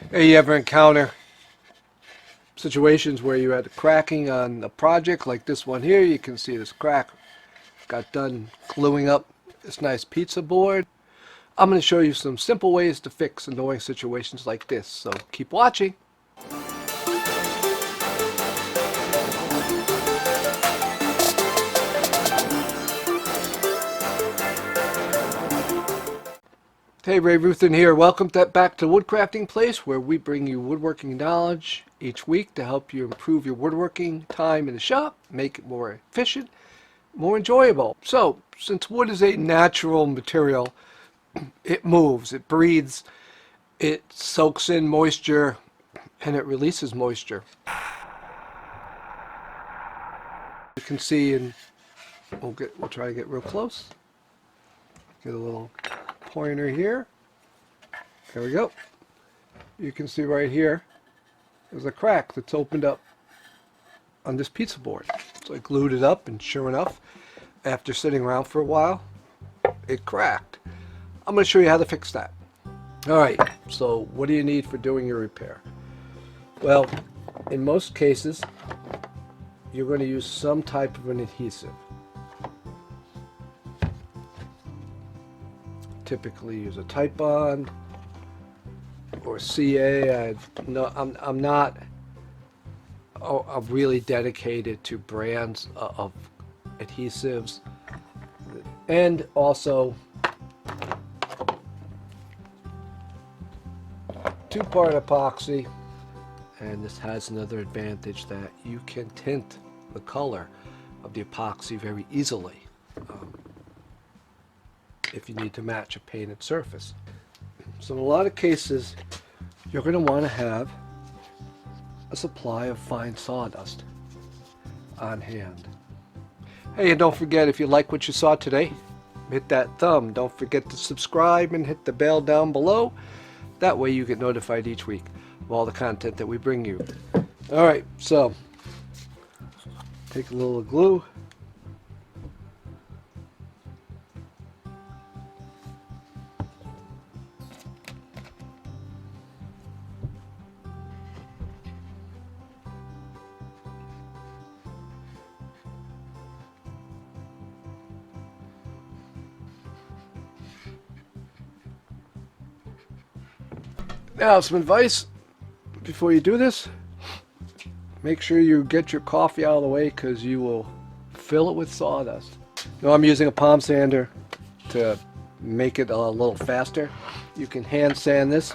Hey, you ever encounter situations where you had a cracking on a project like this one here? You can see this crack got done gluing up this nice pizza board. I'm going to show you some simple ways to fix annoying situations like this, so keep watching. Hey, Ray Ruthin here. Welcome back to Woodcrafting Place, where we bring you woodworking knowledge each week to help you improve your woodworking time in the shop, make it more efficient, more enjoyable. So, since wood is a natural material, it moves, it breathes, it soaks in moisture, and it releases moisture. You can see, and we'll try to get real close. Get a little pointer here. There we go. You can see right here, there's a crack that's opened up on this pizza board. So I glued it up, and sure enough, after sitting around for a while, it cracked. I'm going to show you how to fix that. Alright, so what do you need for doing your repair? Well, in most cases, you're going to use some type of an adhesive. Typically use a Titebond or CA. I'm not really dedicated to brands of adhesives, and also two-part epoxy. And this has another advantage, that you can tint the color of the epoxy very easily if you need to match a painted surface. So in a lot of cases, you're going to want to have a supply of fine sawdust on hand. Hey, and don't forget, if you like what you saw today, hit that thumb. Don't forget to subscribe and hit the bell down below. That way you get notified each week of all the content that we bring you. Alright, so take a little glue. Now, some advice before you do this: make sure you get your coffee out of the way, because you will fill it with sawdust. Now, I'm using a palm sander to make it a little faster. You can hand sand this.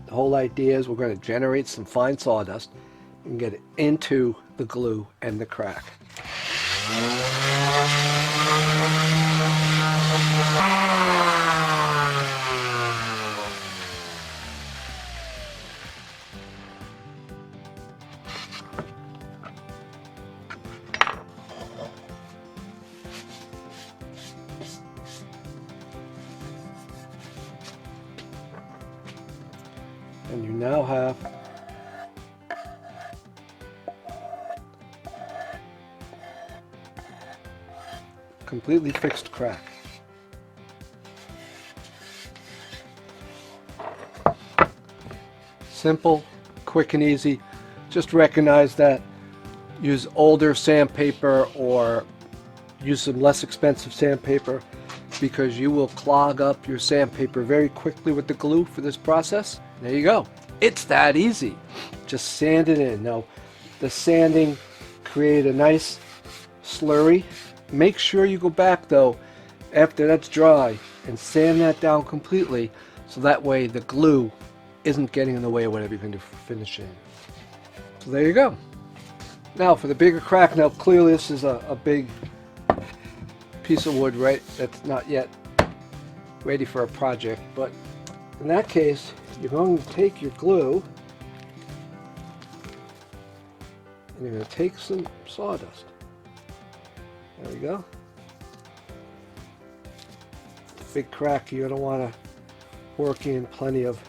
The whole idea is we're going to generate some fine sawdust and get it into the glue and the crack. And you now have completely fixed crack. Simple, quick and easy. Just recognize that use older sandpaper or use some less expensive sandpaper, because you will clog up your sandpaper very quickly with the glue for this process. There you go. It's that easy. Just sand it in. Now, the sanding created a nice slurry. Make sure you go back though after that's dry and sand that down completely, so that way the glue isn't getting in the way of whatever you're going to do for finishing. So there you go. Now for the bigger crack. Now clearly this is a big piece of wood, right, that's not yet ready for a project, but in that case you're going to take your glue and you're going to take some sawdust. There we go. Big crack, you're going to want to work in plenty of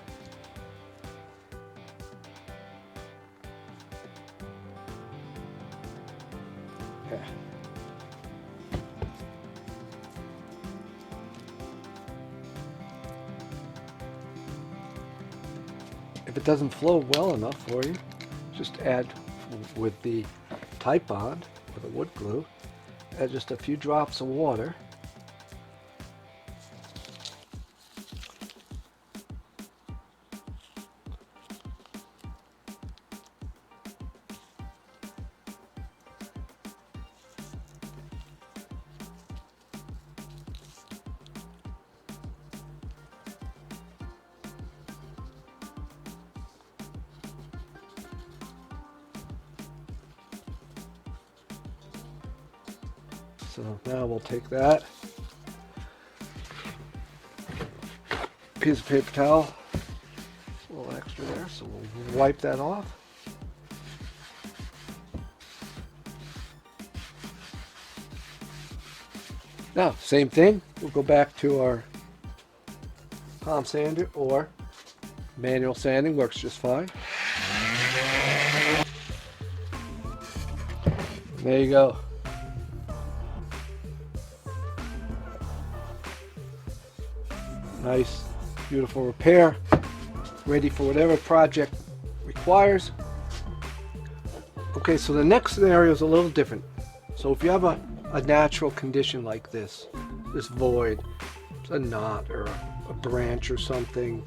If it doesn't flow well enough for you, just add with the Titebond or the wood glue, add just a few drops of water. So now we'll take that piece of paper towel, a little extra there, so we'll wipe that off. Now, same thing, we'll go back to our palm sander, or manual sanding works just fine. There you go. Nice, beautiful repair, ready for whatever project requires. Okay, so the next scenario is a little different. So if you have a natural condition like this void, it's a knot or a branch or something,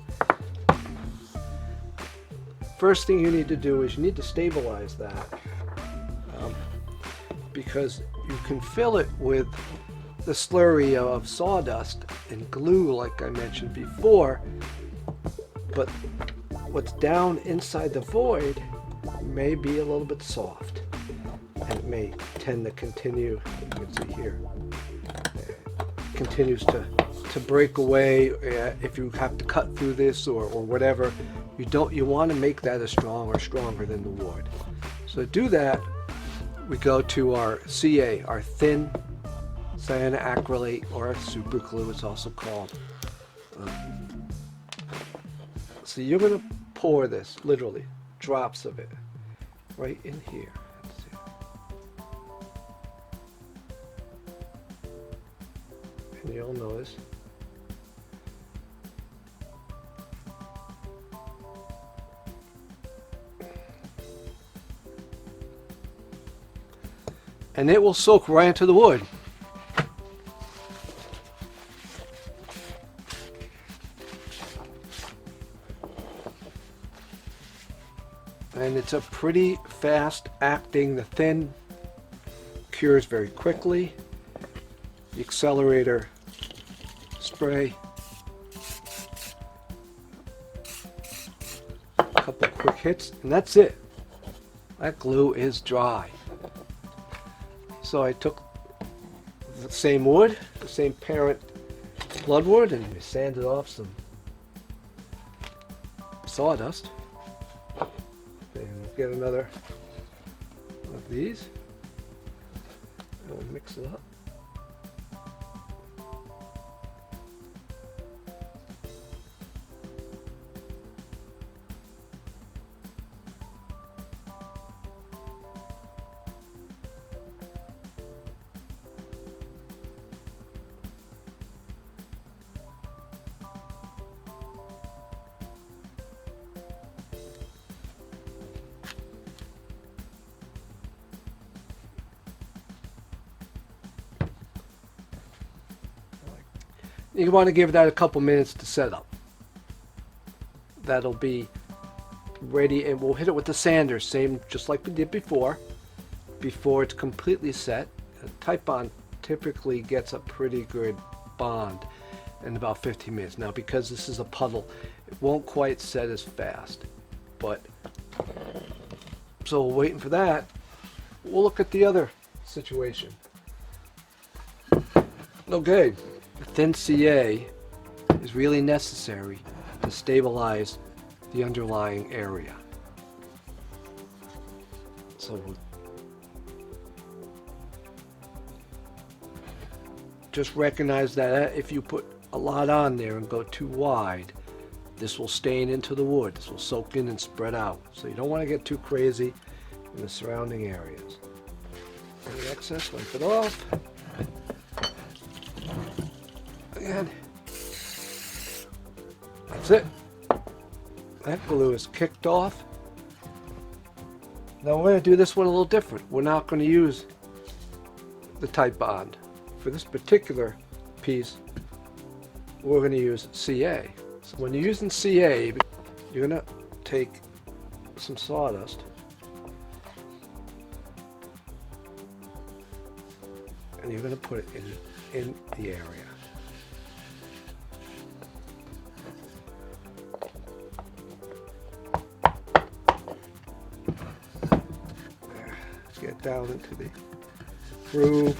first thing you need to do is you need to stabilize that, because you can fill it with the slurry of sawdust and glue like I mentioned before, but what's down inside the void may be a little bit soft, and it may tend to continue, you can see here, continues to break away. If you have to cut through this or whatever, you want to make that as strong or stronger than the wood. So to do that, we go to our CA, our thin cyanoacrylate, or super glue it's also called. So you're going to pour this, literally drops of it right in here. Let's see. And you'll notice and it will soak right into the wood. And it's a pretty fast acting. The thin cures very quickly. The accelerator spray, a couple quick hits, and that's it. That glue is dry. So I took the same wood, the same parent bloodwood, and we sanded off some sawdust. Get another of these, and we'll mix it up. You want to give that a couple minutes to set up. That'll be ready, and we'll hit it with the sander, same just like we did before it's completely set. Titebond typically gets a pretty good bond in about 15 minutes. Now, because this is a puddle, it won't quite set as fast, but so waiting for that, we'll look at the other situation. Okay. The thin CA is really necessary to stabilize the underlying area. So just recognize that if you put a lot on there and go too wide, this will stain into the wood. This will soak in and spread out. So you don't want to get too crazy in the surrounding areas. Any excess, wipe it off. Again. That's it. That glue is kicked off. Now we're going to do this one a little different. We're not going to use the Type Bond. For this particular piece, we're going to use CA. So when you're using CA, you're going to take some sawdust and you're going to put it in the area. Let's get down into the groove.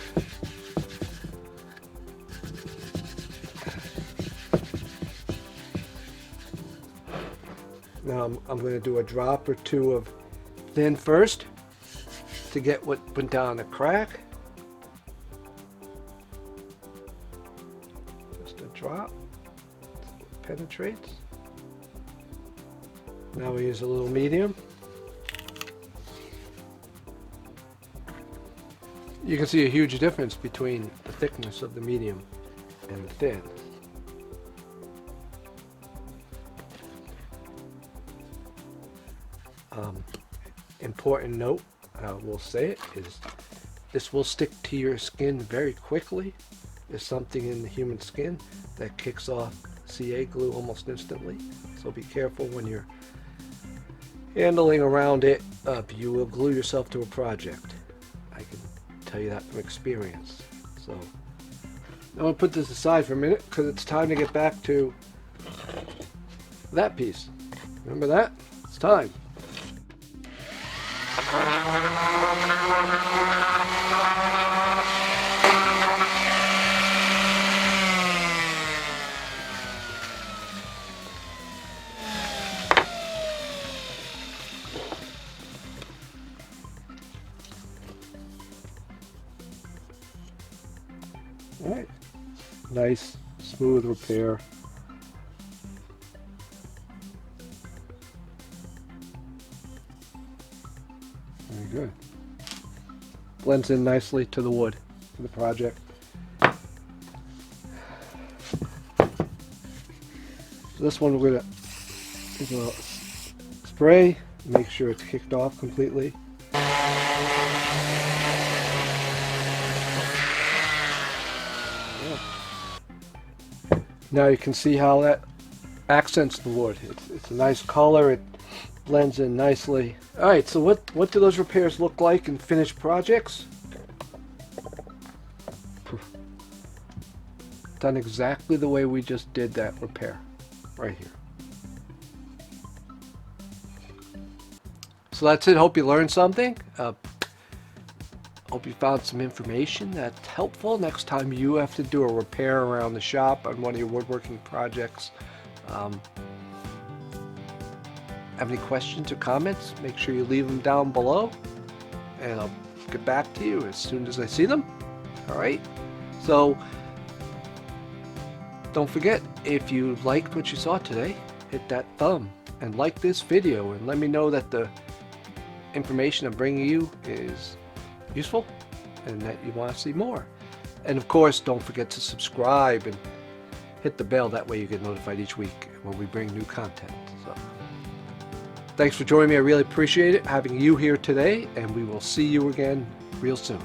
Now I'm going to do a drop or two of thin first to get what went down the crack. Just a drop, so it penetrates. Now we use a little medium. You can see a huge difference between the thickness of the medium and the thin. Important note, we'll say it, is this will stick to your skin very quickly. There's something in the human skin that kicks off CA glue almost instantly, so be careful when you're handling around it. You will glue yourself to a project. I can tell you that from experience. So I'm going to put this aside for a minute because it's time to get back to that piece. Remember that? It's time. All right, nice smooth repair. Very good. Blends in nicely to the wood for the project. So this one we're gonna spray, make sure it's kicked off completely. Now you can see how that accents the wood. It's a nice color. It blends in nicely. All right, so what do those repairs look like in finished projects? Done exactly the way we just did that repair, right here. So that's it. Hope you learned something. Hope you found some information that's helpful next time you have to do a repair around the shop on one of your woodworking projects. Have any questions or comments? Make sure you leave them down below and I'll get back to you as soon as I see them. Alright, so don't forget, if you liked what you saw today, hit that thumb and like this video and let me know that the information I'm bringing you is useful and that you want to see more. And of course, don't forget to subscribe and hit the bell. That way you get notified each week when we bring new content. So thanks for joining me. I really appreciate it having you here today, and we will see you again real soon.